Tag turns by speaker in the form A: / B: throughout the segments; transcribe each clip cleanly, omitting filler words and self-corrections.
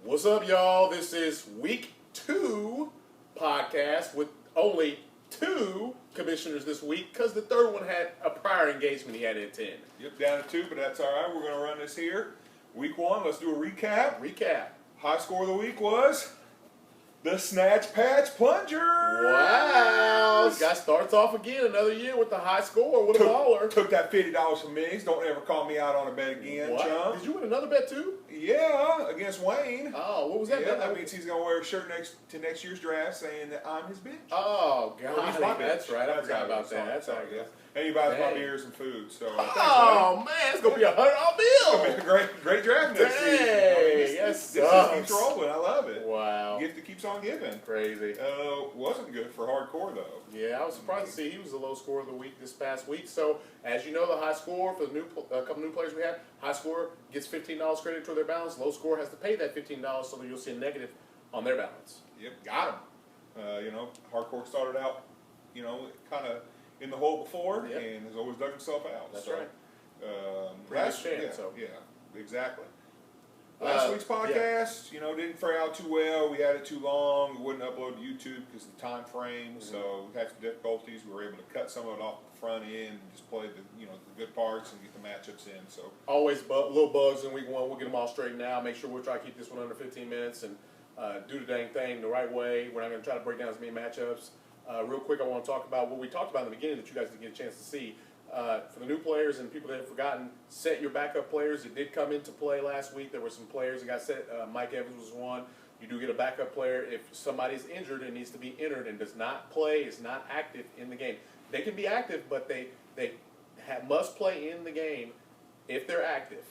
A: What's up, y'all? This is week 2 podcast with only 2 commissioners this week because the third one had a prior engagement he had to attend.
B: Yep, down to 2, but that's all right. We're going to run this here. Week 1, let's do a recap. High score of the week was the Snatch Patch Plunger.
A: Wow. Guy starts off again another year with the high score. What a baller.
B: Took that $50 from Migs. Don't ever call me out on a bet again,
A: what?
B: chum.
A: Did you win another bet too?
B: Yeah, against Wayne.
A: Oh, what was that?
B: Yeah, that means he's going to wear a shirt next year's draft saying that I'm his bitch.
A: Oh,
B: Or
A: God.
B: he's my bitch.
A: That's right. I forgot about
B: Sorry,
A: that. That's how
B: sorry,
A: it goes.
B: And he buys my
A: Dang.
B: beers and food. So
A: Oh, man. It's going to be $100 bill.
B: It's gonna be a great draft next season.
A: Dang,
B: This
A: that
B: keeps
A: sucks.
B: rolling. I love it.
A: Wow.
B: Gift that keeps on giving.
A: Crazy.
B: Wasn't good for hardcore though.
A: Yeah, I was surprised to see he was the low scorer of the week this past week. So, as you know, the high score for the couple new players we had, high score gets $15 credit toward their balance. Low score has to pay that $15, so that you'll see a negative on their balance.
B: Yep, got him. Hardcore started out, kind of in the hole before,
A: Yep.
B: and has always dug himself out.
A: That's
B: so,
A: right.
B: Last
A: Previous champ,
B: yeah,
A: so.
B: yeah, exactly. Last week's podcast, didn't fare out too well. We had it too long. We wouldn't upload to YouTube because of the time frame. So we had some difficulties. We were able to cut some of it off the front end and just play the good parts and get the matchups in. So
A: Always little bugs in week 1. We'll get them all straightened out. Make sure we'll try to keep this one under 15 minutes and do the dang thing the right way. We're not going to try to break down as many matchups. Real quick, I want to talk about what we talked about in the beginning that you guys didn't get a chance to see. For the new players and people that have forgotten, set your backup players. It did come into play last week. There were some players that got set. Mike Evans was one. You do get a backup player if somebody's injured and needs to be entered and does not play, is not active in the game. They can be active, but they must play in the game if they're active,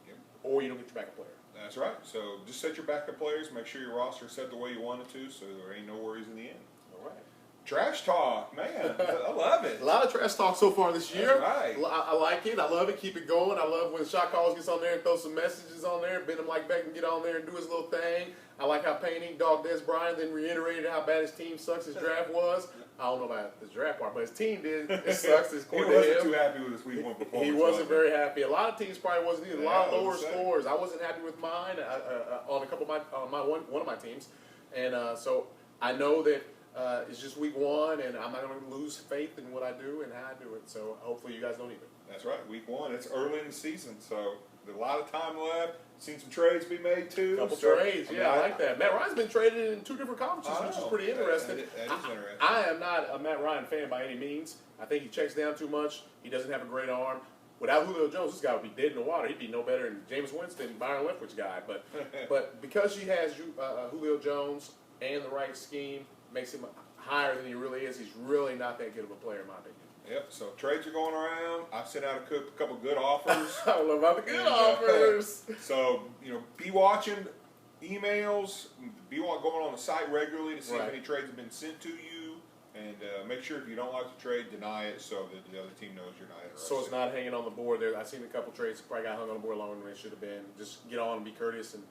B: Yep.
A: or you don't get your backup player.
B: that's right. So just set your backup players. Make sure your roster is set the way you want it to, so there ain't no worries in the end.
A: All right.
B: Trash talk, man. I love it.
A: A lot of trash talk so far this year.
B: That's right.
A: I like it. I love it. Keep it going. I love when Shot Calls gets on there and throws some messages on there. Ben him like Beckham get on there and do his little thing. I like how Painting dogged Des Bryant, then reiterated how bad his team sucks. His draft was. I don't know about the draft part, but his team did. It sucks. It's
B: He wasn't too happy with his week 1 performance.
A: He wasn't very happy. A lot of teams probably wasn't either. A lot of
B: Yeah, I
A: lower
B: was saying.
A: scores. I wasn't happy with mine on a couple of one of my teams, and so I know that it's just week 1, and I'm not going to lose faith in what I do and how I do it. So hopefully you guys don't either.
B: That's right, week 1. It's early in the season, so there's a lot of time left. Seen some trades be made too.
A: Couple
B: So,
A: trades, yeah, I like that. Matt Ryan's been traded in 2 different conferences,
B: I
A: which is
B: know.
A: pretty interesting.
B: That is interesting.
A: I am not a Matt Ryan fan by any means. I think he checks down too much. He doesn't have a great arm. Without Julio Jones, this guy would be dead in the water. He'd be no better than Jameis Winston, Byron Leftwich guy. But because he has Julio Jones and the right scheme, makes him higher than he really is. He's really not that good of a player, in my opinion.
B: Yep, so trades are going around. I've sent out a couple good offers.
A: I don't know about the good
B: And,
A: offers.
B: So, be watching emails. Be going on the site regularly to see
A: Right.
B: if any trades have been sent to you. And make sure if you don't like the trade, deny it so that the other team knows you're not interested.
A: So it's not hanging on the board there. I've seen a couple trades that probably got hung on the board longer than it should have been. Just get on and be courteous and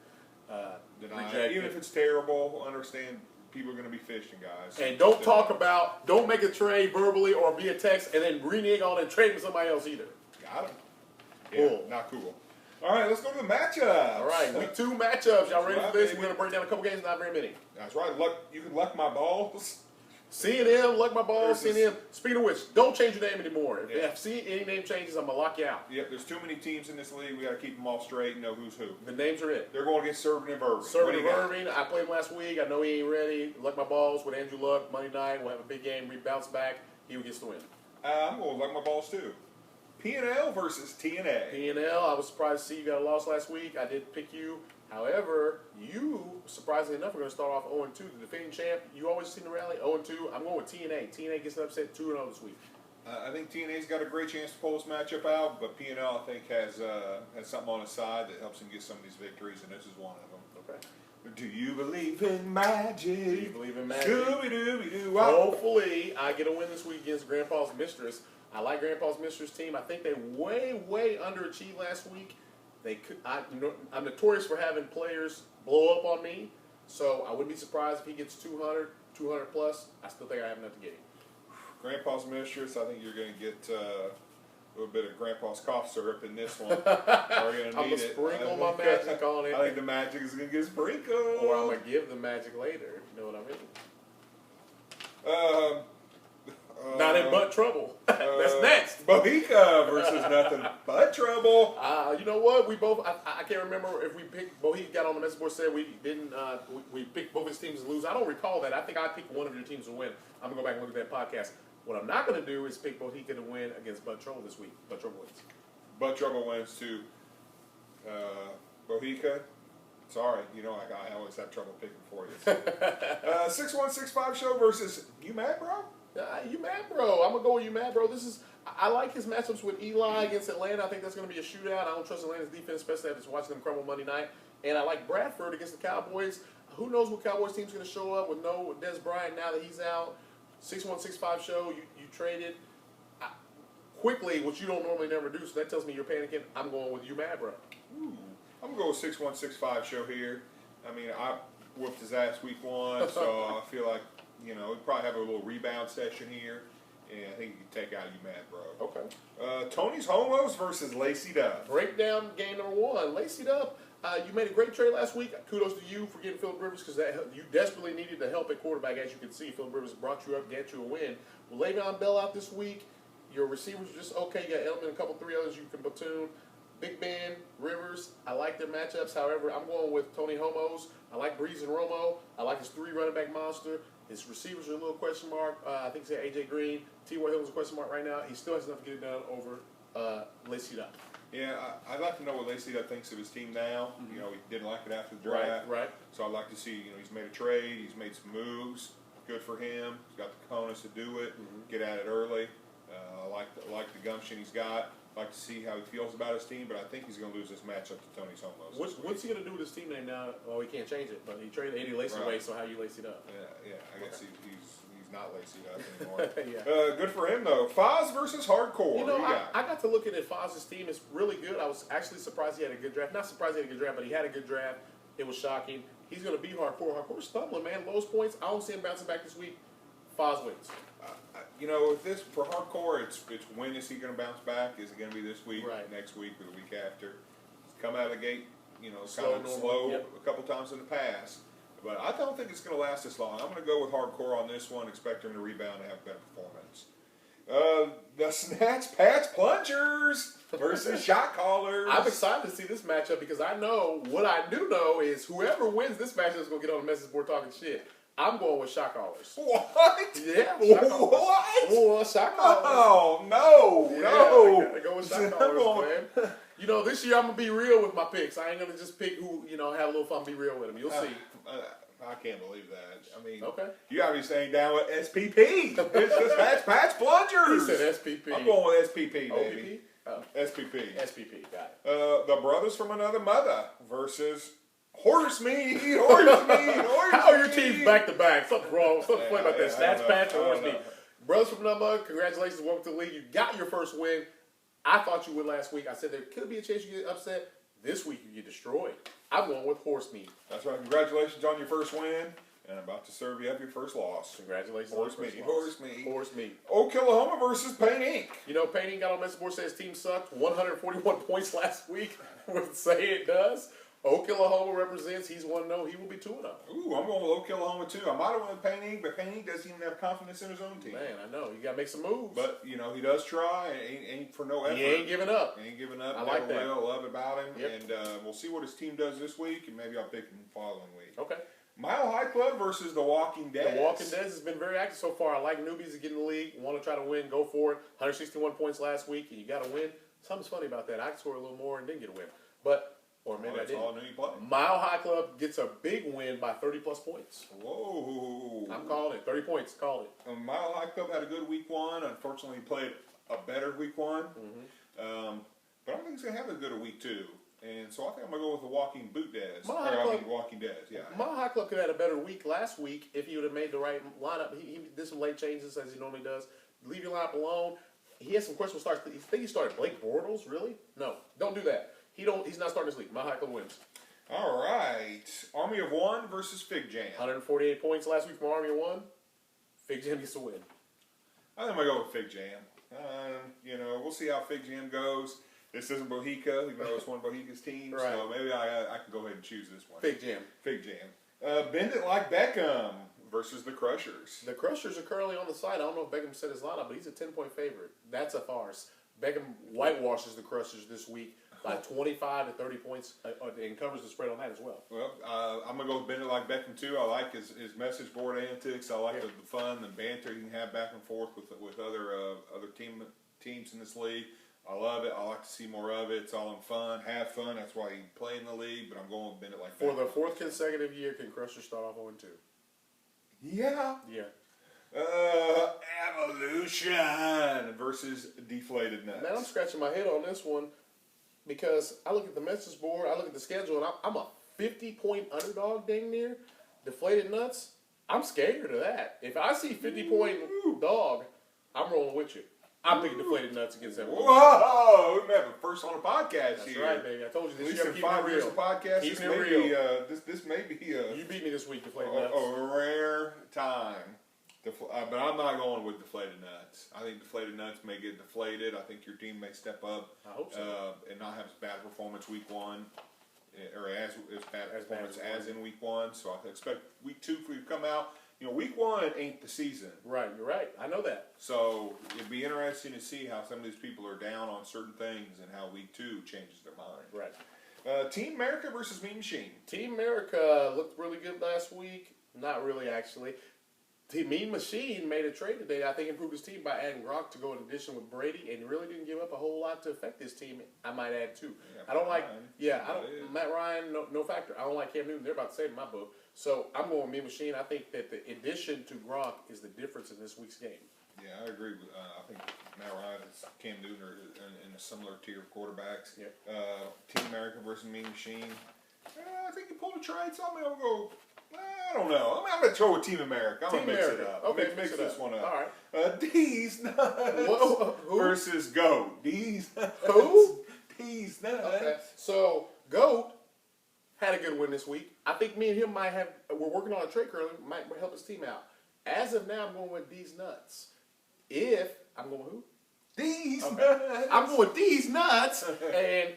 B: Deny
A: reject
B: it. Even
A: it.
B: if it's terrible, understand people are going to be fishing, guys.
A: And don't make a trade verbally or via text and then renege on and trade with somebody else either.
B: Got him. Yeah,
A: Cool.
B: not cool. All right, let's go to the matchups.
A: All right, week 2 matchups. Y'all ready
B: That's
A: for this?
B: right,
A: We're going to break down a couple games, not very many.
B: That's right. You can luck my balls.
A: C&M, luck my balls,
B: Versus-
A: C&M. Speaking of which, don't change your name anymore. If
B: Yeah.
A: I see any name changes, I'm going to lock you out.
B: Yep, there's too many teams in this league. We got to keep them all straight and know who's who.
A: The names are it.
B: They're going against Servant and Irving.
A: Servant of Irving, I played him last week. I know he ain't ready. Luck my balls with Andrew Luck. Monday night, we'll have a big game. We bounce back. He gets the win.
B: I'm going to luck my balls too. P&L versus TNA.
A: P&L, I was surprised to see you got a loss last week. I did pick you. However, you, surprisingly enough, are going to start off 0-2. The defending champ, you always seem to rally 0-2. I'm going with TNA. TNA gets an upset 2-0 this week.
B: I think TNA's got a great chance to pull this matchup out, but P&L I think has something on his side that helps him get some of these victories, and this is one of them.
A: Okay.
B: Do you believe in magic?
A: Do you believe in magic?
B: Scooby-Dooby-Doo.
A: Hopefully, I get a win this week against Grandpa's Mistress. I like Grandpa's Mistress team. I think they way underachieved last week. I'm notorious for having players blow up on me, so I wouldn't be surprised if he gets 200 plus. I still think I have enough to get him.
B: Grandpa's Mistress, I think you're going to get A little bit of Grandpa's cough syrup in this one. We're going to
A: I'm
B: need
A: gonna
B: it.
A: sprinkle my magic on it.
B: I think the magic is going to get sprinkled.
A: Or I'm gonna give the magic later. You know what I mean? Not in butt trouble. That's next.
B: Bohica versus nothing but trouble.
A: You know what? We both. I can't remember if we picked. Bohica got on the message board, said we didn't. We picked both his teams to lose. I don't recall that. I think I picked one of your teams to win. I'm gonna go back and look at that podcast. What I'm not gonna do is pick Bohica to win against Butt Trouble this week. Butt Trouble wins.
B: Butt trouble wins to Bohica. Sorry, you know I always have trouble picking for you. 6165 show versus you mad, bro?
A: You mad, bro? I'm gonna go with you mad, bro. I like his matchups with Eli against Atlanta. I think that's gonna be a shootout. I don't trust Atlanta's defense, especially after watching them crumble Monday night. And I like Bradford against the Cowboys. Who knows what Cowboys team's gonna show up with no Des Bryant now that he's out. 6165 show. You traded quickly, which you don't normally never do. So that tells me you're panicking. I'm going with you mad, bro.
B: Ooh. I'm going to go with 6165 show here. I mean, I whooped his ass week 1, so I feel like, you know, he'll probably have a little rebound session here, and I think he can take out you mad, bro.
A: Okay.
B: Tony's Homos versus Lacey'd Up.
A: Breakdown game number 1. Lacey'd Up. You made a great trade last week. Kudos to you for getting Phillip Rivers because you desperately needed the help at quarterback. As you can see, Phillip Rivers brought you up, get you a win. With Le'Veon Bell out this week, your receivers are just okay. You got Edelman and a couple, 3 others you can platoon. Big Ben, Rivers, I like their matchups. However, I'm going with Tony Homos. I like Breeze and Romo. I like his 3 running back monster. His receivers are a little question mark. I think it's A.J. Green. T.Y. Hilton's a question mark right now. He still has enough to get it done over Lacey Up.
B: Yeah, I'd like to know what Lacey Up thinks of his team now. You know, he didn't like it after the draft.
A: Right.
B: So I'd like to see, you know, he's made a trade. He's made some moves. Good for him. He's got the cojones to do it. Get at it early. I like the gumption he's got. Like to see how he feels about his team, but I think he's going to lose this matchup to Tony's Homos.
A: What's he going to do with his team name now? Well, he can't change it, but he traded Eddie Lacy away, so how you lace it up?
B: Yeah. I guess he's not lacy up anymore.
A: Yeah.
B: Good for him though. Foz versus Hardcore.
A: You know, I got to look at Foz's team. It's really good. I was actually surprised he had a good draft. Not surprised he had a good draft, but he had a good draft. It was shocking. He's going to beat Hardcore. Hardcore's stumbling, man. Lowest points. I don't see him bouncing back this week. Foz wins.
B: You know, with this for Hardcore, it's when is he going to bounce back? Is it going to be this week,
A: Right.
B: next week, or the week after? He's come out of the gate, you know,
A: Slow,
B: kind of
A: normal.
B: slow
A: Yep.
B: a couple times in the past. But I don't think it's going to last this long. I'm going to go with Hardcore on this one. Expect him to rebound and have a better performance. The Snatch Patch Plungers versus Shot Callers.
A: I'm excited to see this matchup because I know what I do know is whoever wins this matchup is going to get on the message board talking shit. I'm going with Shot Callers.
B: What?
A: Yeah,
B: What?
A: Oh, Shot Callers.
B: Oh, no,
A: Yeah,
B: no.
A: I gotta go with Shot Callers, man. You know, this year I'm gonna be real with my picks. I ain't gonna just pick who, you know, have a little fun, be real with them. You'll see.
B: I can't believe that. I mean,
A: Okay.
B: You gotta be staying down with SPP. It's the Snatch Patch
A: He
B: Plungers.
A: said SPP.
B: I'm going with SPP, baby.
A: OPP? Oh,
B: SPP.
A: SPP. Got it.
B: The Brothers from Another Mother versus Horse Meat. Horse Meat. Horse
A: How are your
B: meat.
A: teams back to back? Something's wrong. Something's funny about that.
B: I don't
A: Stats
B: know.
A: patch
B: I
A: or
B: don't
A: Horse
B: know.
A: Meat. Brothers from Another Mother, congratulations. Welcome to the league. You got your first win. I thought you would last week. I said there could be a chance you get upset. This week you get destroyed. I'm going with Horse Meat.
B: That's right. Congratulations on your first win. And I'm about to serve you up your first loss.
A: Congratulations.
B: Horse
A: on your first
B: Meat.
A: loss.
B: Horse Meat.
A: Horse Meat.
B: Oklahoma versus Paint Inc.
A: You know, Payne got on message board, says team sucked. 141 points last week. Would say it does. Oklahoma represents. He's 1-0. He will be 2-0.
B: Ooh, I'm going with Oklahoma too. I might have went with Paint Inc., but Paint Inc. doesn't even have confidence in his own team.
A: Man, I know. You got to make some moves.
B: But, you know, he does try. Ain't for no effort.
A: he ain't giving up.
B: Ain't giving up.
A: I like
B: Never
A: that.
B: will. Love about him.
A: Yep.
B: And we'll see what his team does this week, and maybe I'll pick him the following week.
A: Okay.
B: Mile High Club versus The Walking Dead.
A: The Walking Dead has been very active so far. I like newbies to get in the league. Want to try to win, go for it. 161 points last week, and you got to win. Something's funny about that. I could score a little more and didn't get a win. Or maybe I
B: That's
A: didn't.
B: all I knew you played.
A: Mile High Club gets a big win by 30-plus points.
B: Whoa.
A: I'm calling it. 30 points. Called it.
B: Mile High Club had a good week 1. Unfortunately, he played a better week 1. But I don't think he's going to have as good a week 2. And so I think I'm going to go with the Walking Boot Des. Walking Dead, yeah.
A: Mile High Club could have had a better week last week if he would have made the right lineup. He did some late changes as he normally does. Leave your lineup alone. He has some questionable starts. You think he started Blake Bortles? Really? No. Don't do that. He's not starting this league. Mile High Club wins.
B: All right. Army of One versus Fig Jam.
A: 148 points last week from Army of One. Fig Jam gets to win.
B: I think I'm going to go with Fig Jam. We'll see how Fig Jam goes. This isn't Bohica, even though it's one of Bohica's teams.
A: Right.
B: So maybe I can go ahead and choose this one.
A: Fig Jam.
B: Fig Jam. Bend It Like Beckham versus the Crushers.
A: The Crushers are currently on the side. I don't know if Beckham said his lineup, but he's a 10-point favorite. That's a farce. Beckham whitewashes the Crushers this week by 25 to 30 points and covers the spread on that as well.
B: Well, I'm going to go with Bend It Like Beckham, too. I like his message board antics. I like the fun and banter he can have back and forth with other teams in this league. I love it. I like to see more of it. It's all in fun. Have fun. That's why you play in the league, but I'm going with Bend It Like Beckham.
A: For the fourth consecutive year, can Crushers start off 0-2?
B: Yeah.
A: Yeah.
B: Evolution versus Deflated Nuts.
A: Man, I'm scratching my head on this one because I look at the message board, I look at the schedule, and I'm a 50-point underdog dang near. Deflated Nuts, I'm scared of that. If I see 50-point dog, I'm rolling with you. I'm picking Deflated Nuts against that one.
B: Whoa! We have a first on a podcast
A: That's
B: here.
A: right, baby. I told you
B: At
A: this
B: least
A: year
B: in
A: I'm
B: 5 years
A: keeping
B: of
A: it real.
B: podcast,
A: Keeping it real.
B: this may be
A: You beat me this week, Deflated Nuts.
B: a rare time. But I'm not going with Deflated Nuts. I think Deflated Nuts may get deflated. I think your team may step up.
A: I hope so.
B: And not have as bad a performance week one, or as bad
A: As
B: performance
A: bad
B: as in week one. So I expect week two for you to come out. Week one ain't the season.
A: Right, you're right. I know that.
B: So it'd be interesting to see how some of these people are down on certain things and how week two changes their mind.
A: Right.
B: Team America versus Mean Machine.
A: Team America looked really good last week. Not really, actually. Team Mean Machine made a trade today. I think improved his team by adding Gronk to go in addition with Brady, and really didn't give up a whole lot to affect his team. I might add too.
B: Yeah,
A: I don't like.
B: Ryan.
A: Yeah, I don't. Matt Ryan, no factor. I don't like Cam Newton. They're about the same in my book. So I'm going with Mean Machine. I think that the addition to Gronk is the difference in this week's game.
B: Yeah, I agree with. I think Matt Ryan and Cam Newton are in a similar tier of quarterbacks.
A: Yeah.
B: Team America versus Mean Machine. I think you pulled a trade, so I'm gonna go. I don't know. I'm gonna throw with Team America. I'm
A: Team
B: gonna mix
A: America.
B: it up.
A: Okay,
B: mix
A: it
B: this
A: up.
B: one up.
A: All
B: right. D's Nuts
A: Who?
B: versus Goat. D's Nuts.
A: Who?
B: D's Nuts.
A: Okay. So Goat had a good win this week. I think me and him might have. We're working on a trade currently. Might help his team out. As of now, I'm going with D's Nuts. If I'm going with who?
B: D's
A: Okay.
B: Nuts.
A: I'm going with D's Nuts. And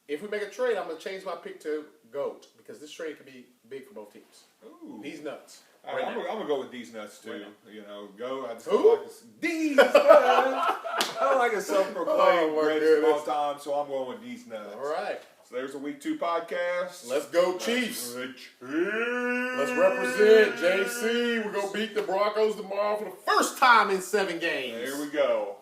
A: if we make a trade, I'm going to change my pick to Goat because this trade could be big for both teams.
B: Ooh.
A: These Nuts.
B: All right, I'm gonna go with D's Nuts too.
A: Right
B: Go. I just
A: Who?
B: don't like this. D's Nuts. I don't like a self-proclaimed
A: Oh, my
B: greatest of all
A: goodness.
B: time, so I'm going with D's Nuts.
A: All right.
B: So there's a week 2 podcast.
A: Let's go Chiefs.
B: The Chiefs.
A: Let's represent JC. We're going to beat the Broncos tomorrow for the first time in 7 games.
B: There we go.